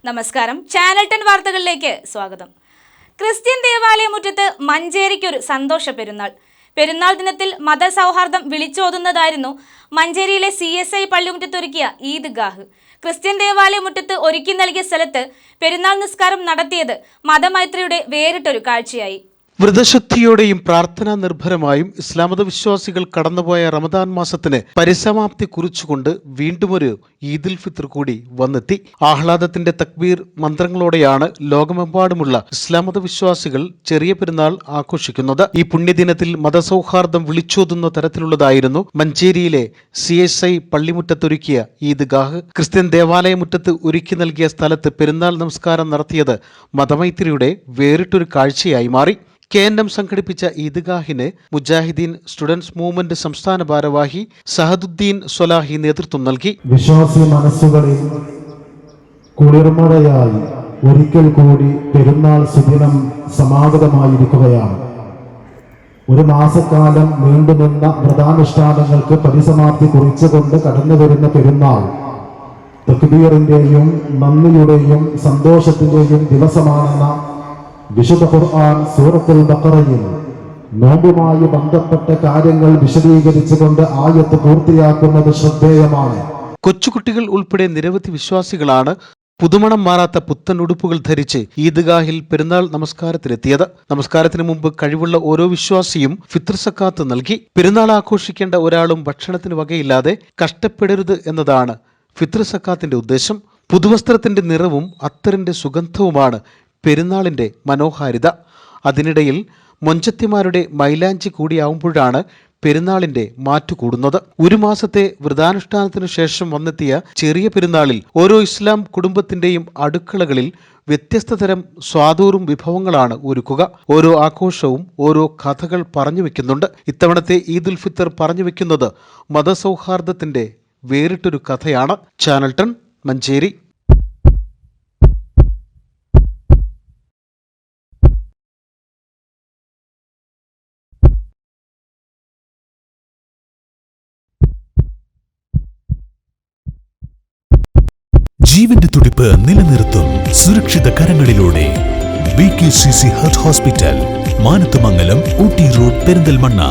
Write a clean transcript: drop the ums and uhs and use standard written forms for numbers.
നമസ്കാരം, ചാനൽ 10 വാർത്തകളിലേക്ക് സ്വാഗതം. ക്രിസ്ത്യൻ ദേവാലയമുറ്റത്ത് മഞ്ചേരിക്കൊരു സന്തോഷ പെരുന്നാൾ. പെരുന്നാൾ ദിനത്തിൽ മതസൗഹാർദ്ദം വിളിച്ചോതുന്നതായിരുന്നു മഞ്ചേരിയിലെ CSI പള്ളിമുറ്റത്തൊരുക്കിയ ഈദ്ഗാഹ്. ക്രിസ്ത്യൻ ദേവാലയമുറ്റത്ത് ഒരുക്കി നൽകിയ സ്ഥലത്ത് പെരുന്നാൾ നിസ്കാരം നടത്തിയത് മതമൈത്രിയുടെ വേറിട്ടൊരു കാഴ്ചയായി. വ്രതശുദ്ധിയോടെയും പ്രാർത്ഥനാ നിർഭരമായും ഇസ്ലാമത വിശ്വാസികൾ കടന്നുപോയ റമദാൻ മാസത്തിന് പരിസമാപ്തി കുറിച്ചുകൊണ്ട് വീണ്ടുമൊരു ഈദുൽ ഫിത്ർ കൂടി വന്നെത്തി. ആഹ്ലാദത്തിന്റെ തക്ബീർ മന്ത്രങ്ങളോടെയാണ് ലോകമെമ്പാടുമുള്ള ഇസ്ലാമത വിശ്വാസികൾ ചെറിയ പെരുന്നാൾ ആഘോഷിക്കുന്നത്. ഈ പുണ്യദിനത്തിൽ മതസൗഹാർദ്ദം വിളിച്ചോതുന്ന തരത്തിലുള്ളതായിരുന്നു മഞ്ചേരിയിലെ CSI പള്ളിമുറ്റത്തൊരുക്കിയ ഈദ്ഗാഹ്. ക്രിസ്ത്യൻ ദേവാലയമുറ്റത്ത് ഒരുക്കി നൽകിയ സ്ഥലത്ത് പെരുന്നാൾ നമസ്കാരം നടത്തിയത് മതമൈത്രിയുടെ വേറിട്ടൊരു കാഴ്ചയായി മാറി. KNM സംഘടിപ്പിച്ച ഈദ്ഗാഹിന് മുജാഹിദീൻ സ്റ്റുഡൻസ് മൂവ്മെന്റ് സംസ്ഥാന ഭാരവാഹി സഹദുദ്ദീൻ സ്വലാഹി നേതൃത്വം നൽകി. വിശ്വാസി മനസ്സുകളിൽ കുളിർമഴയായി ഒരിക്കൽ കൂടി പെരുന്നാൾ സുദിനം സമാഗതമായിരിക്കുകയാണ്. ഒരു മാസക്കാലം നീണ്ടുനിന്ന വ്രതാനുഷ്ഠാനങ്ങൾക്ക് പരിസമാപ്തി കുറിച്ചുകൊണ്ട് കടന്നു വരുന്ന പെരുന്നാൾ തക്ബീറിന്റെയും നന്ദിയുടെയും സന്തോഷത്തിന്റെയും ദിവസമാണെന്ന വിശുദ്ധ ഖുർആൻ സൂറത്തുൽ ബഖറയിൽ നോമ്പുമായി ബന്ധപ്പെട്ട കാര്യങ്ങൾ വിശദീകരിച്ചുകൊണ്ട് ആയത്ത് പൂർത്തിയാക്കുന്നത് ശ്രദ്ധേയമാണ്. കൊച്ചുകുട്ടികൾ ഉൾപ്പെടെ നിരവധി വിശ്വാസികളാണ് പുതുമണം മാറാത്ത പുത്തൻ ഉടുപ്പുകൾ ധരിച്ച് ഈദ്ഗാഹിൽ പെരുന്നാൾ നമസ്കാരത്തിലെത്തിയത്. നമസ്കാരത്തിന് മുമ്പ് കഴിവുള്ള ഓരോ വിശ്വാസിയും ഫിത്ർ സക്കാത്ത് നൽകി. പെരുന്നാൾ ആഘോഷിക്കേണ്ട ഒരാളും ഭക്ഷണത്തിന് വകയില്ലാതെ കഷ്ടപ്പെടരുത് എന്നതാണ് ഫിത്ർ സക്കാത്തിന്റെ ഉദ്ദേശം. പുതുവസ്ത്രത്തിന്റെ നിറവും അത്തറിന്റെ സുഗന്ധവുമാണ് പെരുന്നാളിന്റെ മനോഹാരിത. അതിനിടയിൽ മൊഞ്ചത്തിമാരുടെ മൈലാഞ്ചി കൂടിയാവുമ്പോഴാണ് പെരുന്നാളിന്റെ മാറ്റുകൂടുന്നത്. ഒരു മാസത്തെ വ്രതാനുഷ്ഠാനത്തിനു ശേഷം വന്നെത്തിയ ചെറിയ പെരുന്നാളിൽ ഓരോ ഇസ്ലാം കുടുംബത്തിന്റെയും അടുക്കളകളിൽ വ്യത്യസ്ത തരം സ്വാദൂറും വിഭവങ്ങളാണ് ഒരുക്കുക. ഓരോ ആഘോഷവും ഓരോ കഥകൾ പറഞ്ഞു വെക്കുന്നുണ്ട്. ഇത്തവണത്തെ ഈദുൽ ഫിത്തർ പറഞ്ഞു വെക്കുന്നത് മതസൗഹാർദ്ദത്തിന്റെ വേറിട്ടൊരു കഥയാണ്. ചാനൽ 10 മഞ്ചേരി. ജീവന്റെ തുടിപ്പ് നിലനിർത്തും സുരക്ഷിത കരങ്ങളിലൂടെ BKCC heart hospital, Manathumangalam, Ooty road, Perinthalmanna.